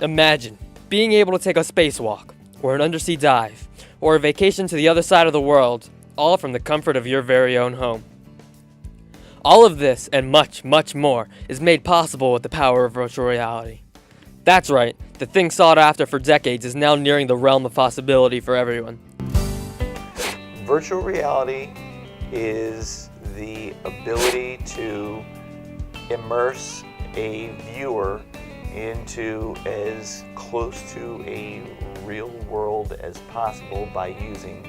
Imagine being able to take a spacewalk, or an undersea dive, or a vacation to the other side of the world, all from the comfort of your very own home. All of this and much, much more is made possible with the power of virtual reality. That's right, the thing sought after for decades is now nearing the realm of possibility for everyone. Virtual reality is the ability to immerse a viewer into as close to a real world as possible by using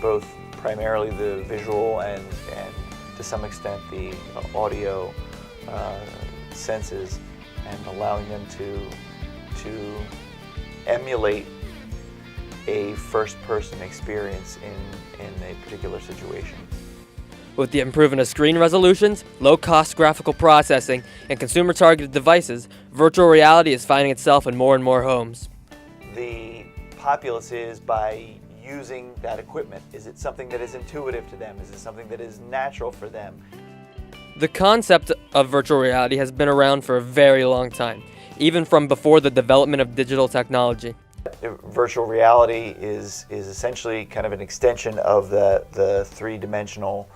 both primarily the visual and to some extent the audio senses, and allowing them to emulate a first-person experience in a particular situation. With the improvement of screen resolutions, low-cost graphical processing, and consumer-targeted devices, virtual reality is finding itself in more and more homes. The populace is by using that equipment. Is it something that is intuitive to them? Is it something that is natural for them? The concept of virtual reality has been around for a very long time, even from before the development of digital technology. Virtual reality is essentially kind of an extension of the three-dimensional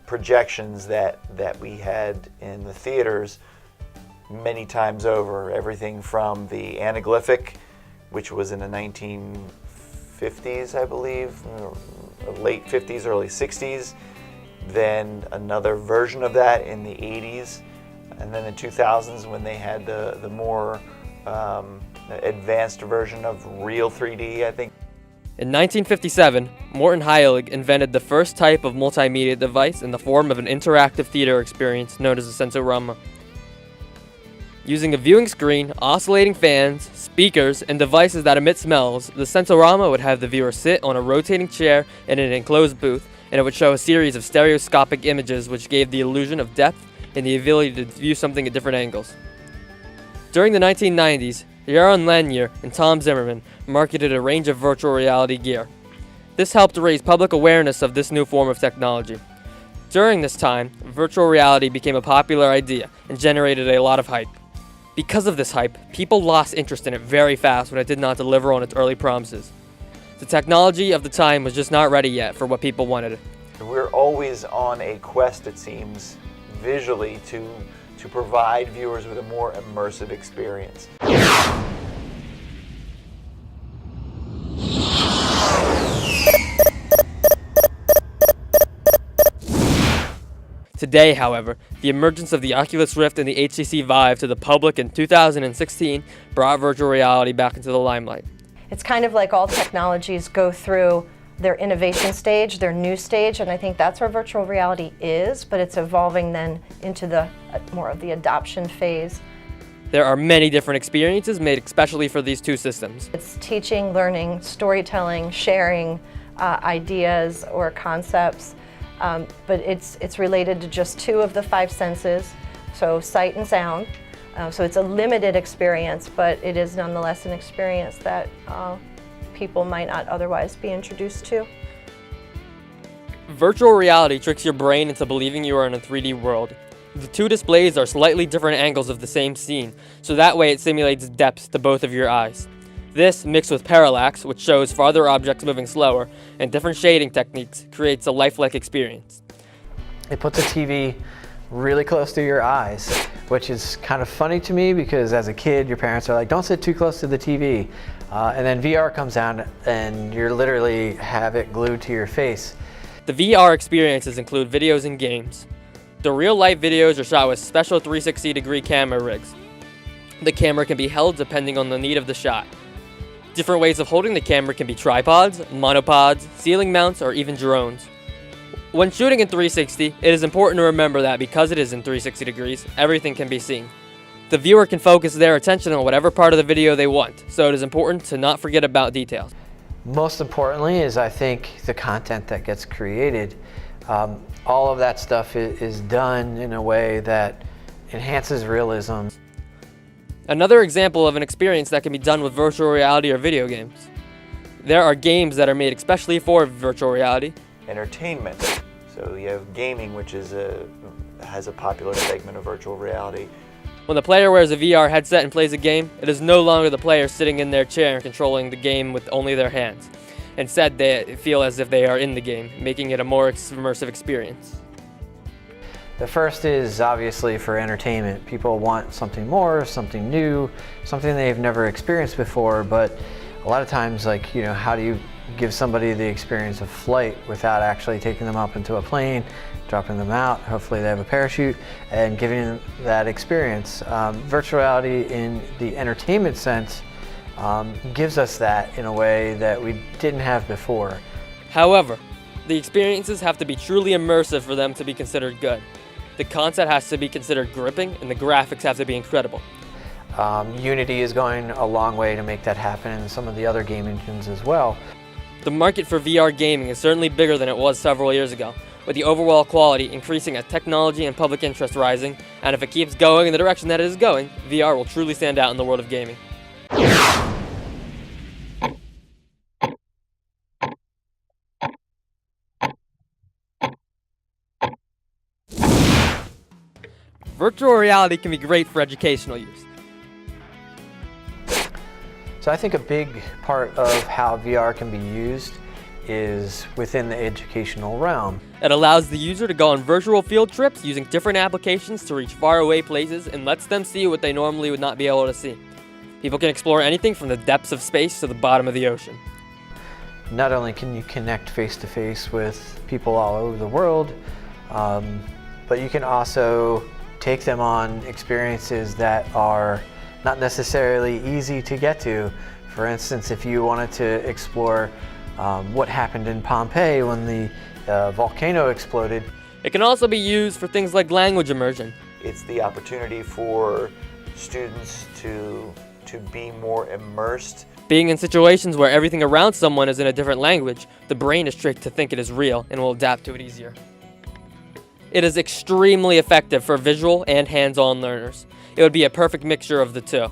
projections that we had in the theaters many times over. Everything from the anaglyphic, which was in the 1950s, I believe, late 50s, early 60s. Then another version of that in the 80s, and then in 2000s when they had the more advanced version of real 3D, I think. In 1957, Morton Heilig invented the first type of multimedia device in the form of an interactive theater experience known as a sensorama. Using a viewing screen, oscillating fans, speakers, and devices that emit smells, the sensorama would have the viewer sit on a rotating chair in an enclosed booth, and it would show a series of stereoscopic images which gave the illusion of depth and the ability to view something at different angles. During the 1990s, Jaron Lanier and Tom Zimmerman marketed a range of virtual reality gear. This helped raise public awareness of this new form of technology. During this time, virtual reality became a popular idea and generated a lot of hype. Because of this hype, people lost interest in it very fast when it did not deliver on its early promises. The technology of the time was just not ready yet for what people wanted. We're always on a quest, it seems, visually to provide viewers with a more immersive experience. Today, however, the emergence of the Oculus Rift and the HTC Vive to the public in 2016 brought virtual reality back into the limelight. It's kind of like all technologies go through their innovation stage, their new stage, and I think that's where virtual reality is, but it's evolving then into the more of the adoption phase. There are many different experiences made especially for these two systems. It's teaching, learning, storytelling, sharing ideas or concepts, but it's related to just two of the five senses, so sight and sound. So it's a limited experience, but it is nonetheless an experience that people might not otherwise be introduced to. Virtual reality tricks your brain into believing you are in a 3D world. The two displays are slightly different angles of the same scene, so that way it simulates depth to both of your eyes. This, mixed with parallax, which shows farther objects moving slower, and different shading techniques, creates a lifelike experience. It puts a TV really close to your eyes, which is kind of funny to me because as a kid, your parents are like, don't sit too close to the TV. And then VR comes down and you literally have it glued to your face. The VR experiences include videos and games. The real-life videos are shot with special 360-degree camera rigs. The camera can be held depending on the need of the shot. Different ways of holding the camera can be tripods, monopods, ceiling mounts, or even drones. When shooting in 360, it is important to remember that because it is in 360 degrees, everything can be seen. The viewer can focus their attention on whatever part of the video they want, so it is important to not forget about details. Most importantly is, I think, the content that gets created. All of that stuff is done in a way that enhances realism. Another example of an experience that can be done with virtual reality are video games. There are games that are made especially for virtual reality. Entertainment. So you have gaming, which is has a popular segment of virtual reality. When the player wears a VR headset and plays a game, it is no longer the player sitting in their chair and controlling the game with only their hands. Instead, they feel as if they are in the game, making it a more immersive experience. The first is obviously for entertainment. People want something more, something new, something they've never experienced before, but a lot of times, like, you know, how do you give somebody the experience of flight without actually taking them up into a plane, dropping them out, hopefully they have a parachute, and giving them that experience. Virtual reality in the entertainment sense gives us that in a way that we didn't have before. However, the experiences have to be truly immersive for them to be considered good. The concept has to be considered gripping, and the graphics have to be incredible. Unity is going a long way to make that happen, and some of the other game engines as well. The market for VR gaming is certainly bigger than it was several years ago, with the overall quality increasing as technology and public interest rising, and if it keeps going in the direction that it is going, VR will truly stand out in the world of gaming. Virtual reality can be great for educational use. So I think a big part of how VR can be used is within the educational realm. It allows the user to go on virtual field trips using different applications to reach faraway places and lets them see what they normally would not be able to see. People can explore anything from the depths of space to the bottom of the ocean. Not only can you connect face-to-face with people all over the world, but you can also take them on experiences that are not necessarily easy to get to. For instance, if you wanted to explore what happened in Pompeii when the volcano exploded. It can also be used for things like language immersion. It's the opportunity for students to be more immersed. Being in situations where everything around someone is in a different language, the brain is tricked to think it is real and will adapt to it easier. It is extremely effective for visual and hands-on learners. It would be a perfect mixture of the two.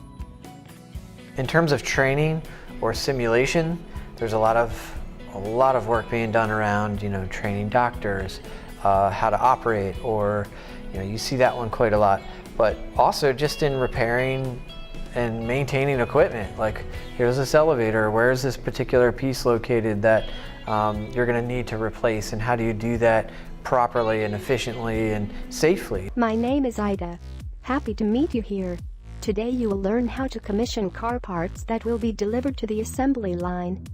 In terms of training or simulation, there's a lot of work being done around, you know, training doctors, how to operate, or, you know, you see that one quite a lot. But also just in repairing and maintaining equipment, like here's this elevator, where is this particular piece located that you're going to need to replace, and how do you do that properly and efficiently and safely? My name is Ida. Happy to meet you here. Today you will learn how to commission car parts that will be delivered to the assembly line.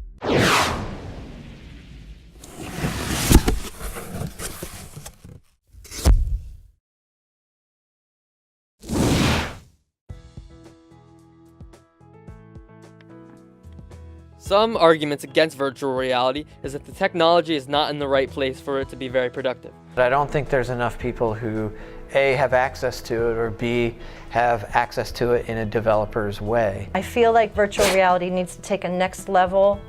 Some arguments against virtual reality is that the technology is not in the right place for it to be very productive. But I don't think there's enough people who A, have access to it, or B, have access to it in a developer's way. I feel like virtual reality needs to take a next level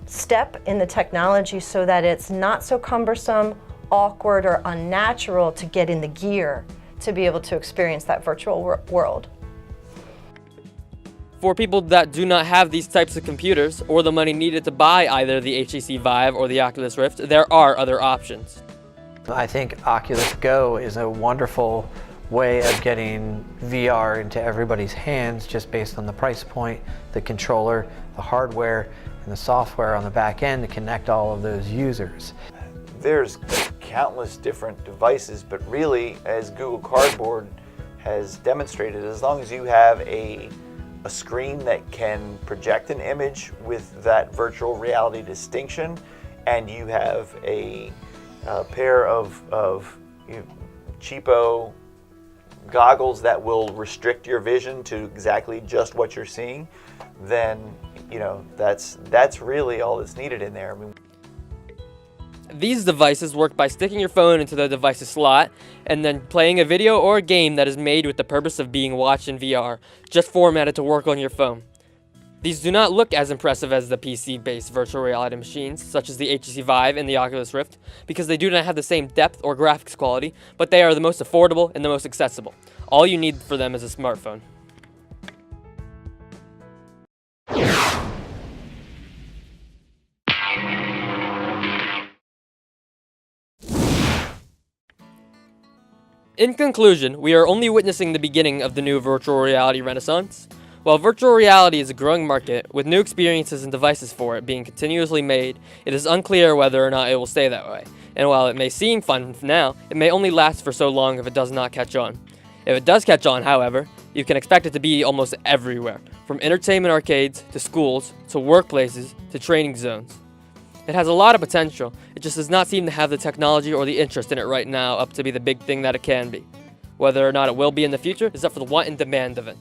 step in the technology so that it's not so cumbersome, awkward, or unnatural to get in the gear to be able to experience that virtual world. For people that do not have these types of computers or the money needed to buy either the HTC Vive or the Oculus Rift, there are other options. I think Oculus Go is a wonderful way of getting VR into everybody's hands just based on the price point, the controller, the hardware, and the software on the back end to connect all of those users. There's countless different devices, but really, as Google Cardboard has demonstrated, as long as you have a screen that can project an image with that virtual reality distinction, and you have a pair of cheapo goggles that will restrict your vision to exactly just what you're seeing, then that's really all that's needed in there. I mean, These devices work by sticking your phone into the device's slot and then playing a video or a game that is made with the purpose of being watched in VR, just formatted to work on your phone. These do not look as impressive as the PC-based virtual reality machines, such as the HTC Vive and the Oculus Rift, because they do not have the same depth or graphics quality, but they are the most affordable and the most accessible. All you need for them is a smartphone. In conclusion, we are only witnessing the beginning of the new virtual reality renaissance. While virtual reality is a growing market, with new experiences and devices for it being continuously made, it is unclear whether or not it will stay that way. And while it may seem fun now, it may only last for so long if it does not catch on. If it does catch on, however, you can expect it to be almost everywhere, from entertainment arcades, to schools, to workplaces, to training zones. It has a lot of potential, it just does not seem to have the technology or the interest in it right now up to be the big thing that it can be. Whether or not it will be in the future is up for the want and demand of it.